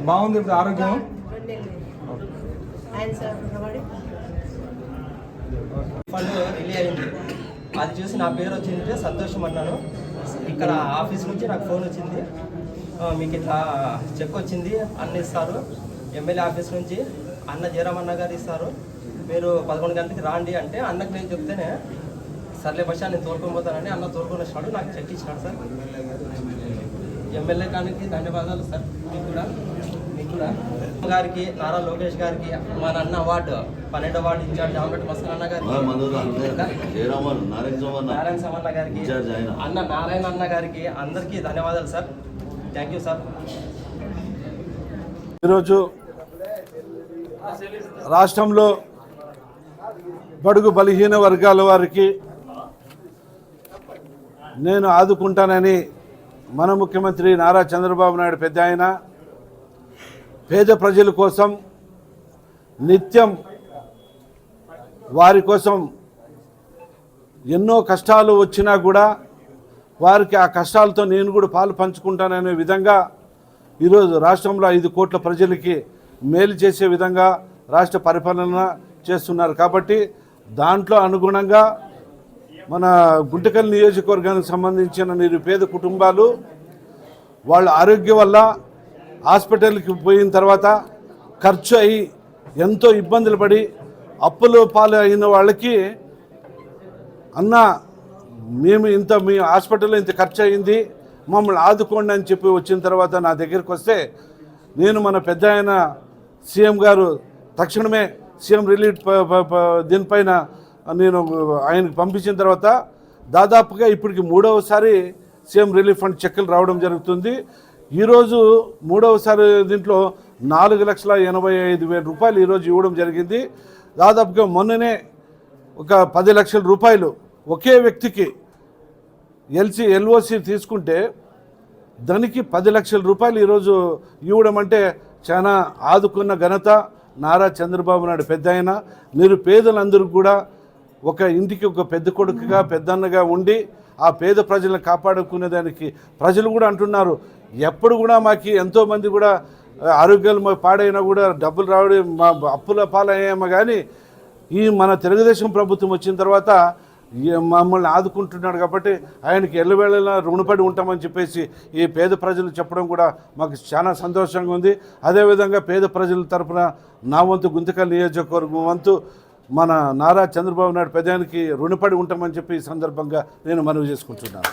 బాగుంది ఇప్పుడు ఆరోగ్యం. ఫండ్ రిలీ అయింది, అది చూసి నా పేరు వచ్చింది, సంతోషం అన్నాను. ఇక్కడ ఆఫీస్ నుంచి నాకు ఫోన్ వచ్చింది, మీకు ఇట్లా చెక్ వచ్చింది, అన్న ఇస్తారు, ఎమ్మెల్యే ఆఫీస్ నుంచి అన్న జయరామన్న గారు ఇస్తారు, మీరు 11 గంటలకి రాండి అంటే అన్నకు నేను చెప్తేనే సర్లే బషా నేను తోలుకొని పోతానని అన్న తోలుకొని వచ్చినాడు, నాకు చెక్ ఇచ్చినాడు సార్. ఎమ్మెల్యే గారికి ధన్యవాదాలు సార్. మీకు కూడా గారికి, నారా లోకేష్ గారికి, మా నాన్న అవార్డు 12వ వార్డు ఇన్ఛార్జ్ ఆమ్లెట్ మసన్ అన్న గారికి, నారాయణ సమన్న గారికి, అన్న నారాయణ అన్న గారికి, అందరికీ ధన్యవాదాలు సార్. Thank you sir. ఈరోజు రాష్ట్రంలో బడుగు బలహీన వర్గాల వారికి నేను ఆదుకుంటానని మన ముఖ్యమంత్రి నారా చంద్రబాబు నాయుడు పెద్ద ఆయన పేద ప్రజల కోసం నిత్యం వారి కోసం ఎన్నో కష్టాలు వచ్చినా కూడా వారికి ఆ కష్టాలతో నేను కూడా పాలు పంచుకుంటాననే విధంగా ఈరోజు రాష్ట్రంలో 5 కోట్ల ప్రజలకి మేలు చేసే విధంగా రాష్ట్ర పరిపాలన చేస్తున్నారు. కాబట్టి దాంట్లో అనుగుణంగా మన గుంటకల్ నియోజకవర్గానికి సంబంధించిన నిరుపేద కుటుంబాలు వాళ్ళ ఆరోగ్యం వల్ల హాస్పిటల్కి పోయిన తర్వాత ఖర్చు అయ్యి ఎంతో ఇబ్బందులు పడి అప్పుల పాలు అయిన వాళ్ళకి అన్న మీ హాస్పిటల్లో ఇంత ఖర్చు అయింది, మమ్మల్ని ఆదుకోండి అని చెప్పి వచ్చిన తర్వాత నా దగ్గరికి వస్తే నేను మన పెద్ద ఆయన సీఎం గారు తక్షణమే సీఎం రిలీఫ్ దీనిపైన నేను ఆయనకు పంపించిన తర్వాత దాదాపుగా ఇప్పటికి 3వసారి సీఎం రిలీఫ్ ఫండ్ చెక్కులు రావడం జరుగుతుంది. ఈరోజు 3వసారి దీంట్లో 4,85,000 రూపాయలు ఈరోజు ఇవ్వడం జరిగింది. దాదాపుగా మొన్ననే ఒక 10 లక్షల రూపాయలు ఒకే వ్యక్తికి ఎల్ఓసి తీసుకుంటే దానికి 10 లక్షల రూపాయలు ఈరోజు ఇవ్వడం అంటే చాలా ఆదుకున్న ఘనత నారా చంద్రబాబు నాయుడు పెద్ద ఆయన. నిరుపేదలందరూ కూడా ఒక ఇంటికి ఒక పెద్ద కొడుకుగా పెద్దన్నగా ఉండి ఆ పేద ప్రజలను కాపాడుకునేదానికి ప్రజలు కూడా అంటున్నారు. ఎప్పుడు కూడా మాకు ఎంతోమంది కూడా ఆరోగ్యాలు పాడైనా కూడా డబ్బులు రావడం మా అప్పుల పాలయ్యామో, కానీ ఈ మన తెలుగుదేశం ప్రభుత్వం వచ్చిన తర్వాత మమ్మల్ని ఆదుకుంటున్నాడు. కాబట్టి ఆయనకి ఎల్లవేళలా రుణపడి ఉంటామని చెప్పేసి ఈ పేద ప్రజలు చెప్పడం కూడా మాకు చాలా సంతోషంగా ఉంది. అదేవిధంగా పేద ప్రజల తరఫున నా వంతు గుంతకల్ నియోజకవర్గం వంతు మన నారా చంద్రబాబు నాయుడు పెద్దానికి రుణపడి ఉంటామని చెప్పి ఈ సందర్భంగా నేను మనవి చేసుకుంటున్నాను.